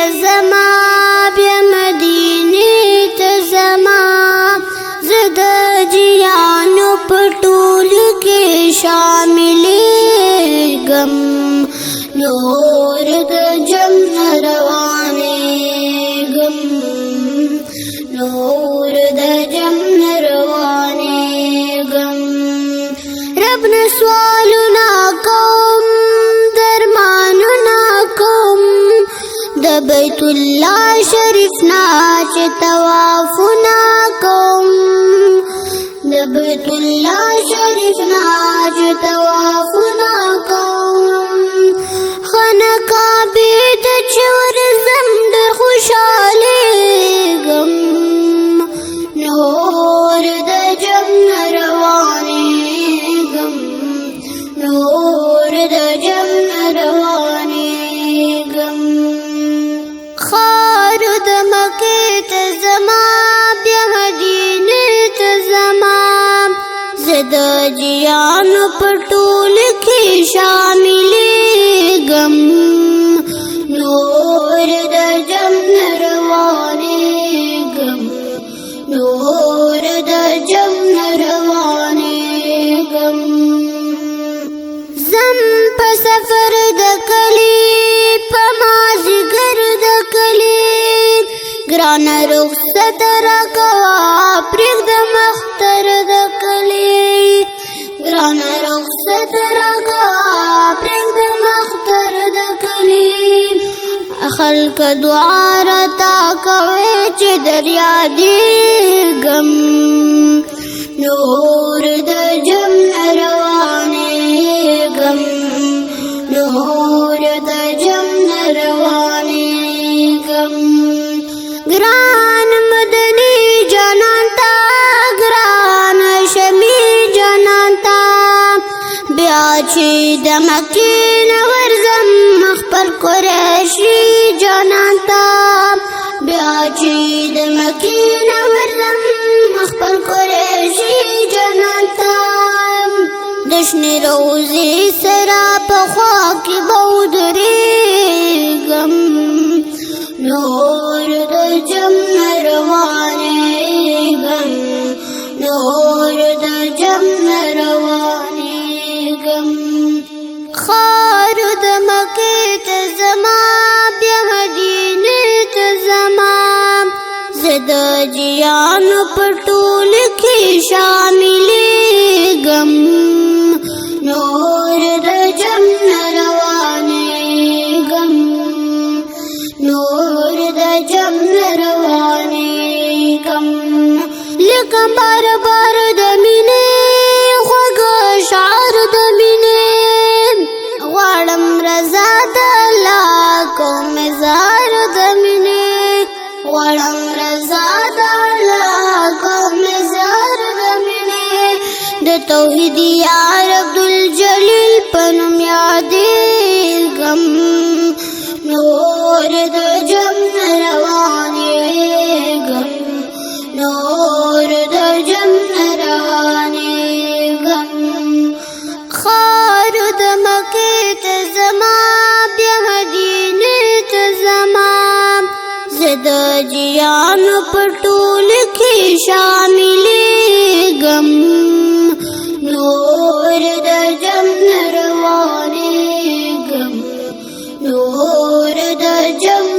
تزما بیا مدینه تزما زد جیانو پټول کې شاملېږم نور د جنت روانېږم نور د جنت روانېږم رب نه سوالونه کوم درمانونه کوم د بیت الله شریف نه چې طوافونه کوم د بیت الله شریف نه چې طوافونه کوم خانقاه ته چې ورځم ډېر خوشحالېږم نور د جنت روانېږم نور د جنت روانېږم خار د مکې ته زما بیا مدینې ته زما زه د جیانو په ټول کې شاملېږم نور د جنت روانېږم نور د جنت روانېږم زم په سفر د کلی په مازیګر د کلی ګرانه رخصت راکوه پرېږدم اختر د کلی ګرانه رخصت راکوه پرېږدم اختر د کلی خلک دعا راته کوي چې در یادېږم نور د جنت روانېږم نور د جنت روانېږم ګران مدني جانان ته ګران شمي جانان ته بیا چې د مکې نه ورځم خپل قریشي جانان ته بیا چې د مکې نه ورځم خپل قریشي جانان ته د شنې روضې سره په خوا کې به ودرېږم نور د جنت روانېږم نور د جنت روانېږم خار د مکې ته زما بیا مدینې ته زما زه د جیانو په ټول کې شاملېږم نور د جنت روانېږم نور د جنت روانېږم لکه بار بار د مینې خوږه شعر د مینې غواړم رضا د الله کوم اظهار د مینې غواړم رضا د الله کوم اظهار د مینې د توحید یار عبدالجلیل په نوم یادېږم نور د جنت روانېږم نور د جنت روانېږم خار د مکې ته زما بیا مدینې ته زما زه د جیانو په ټول کې شاملېږم نور د جنت روانېږم نور د جنت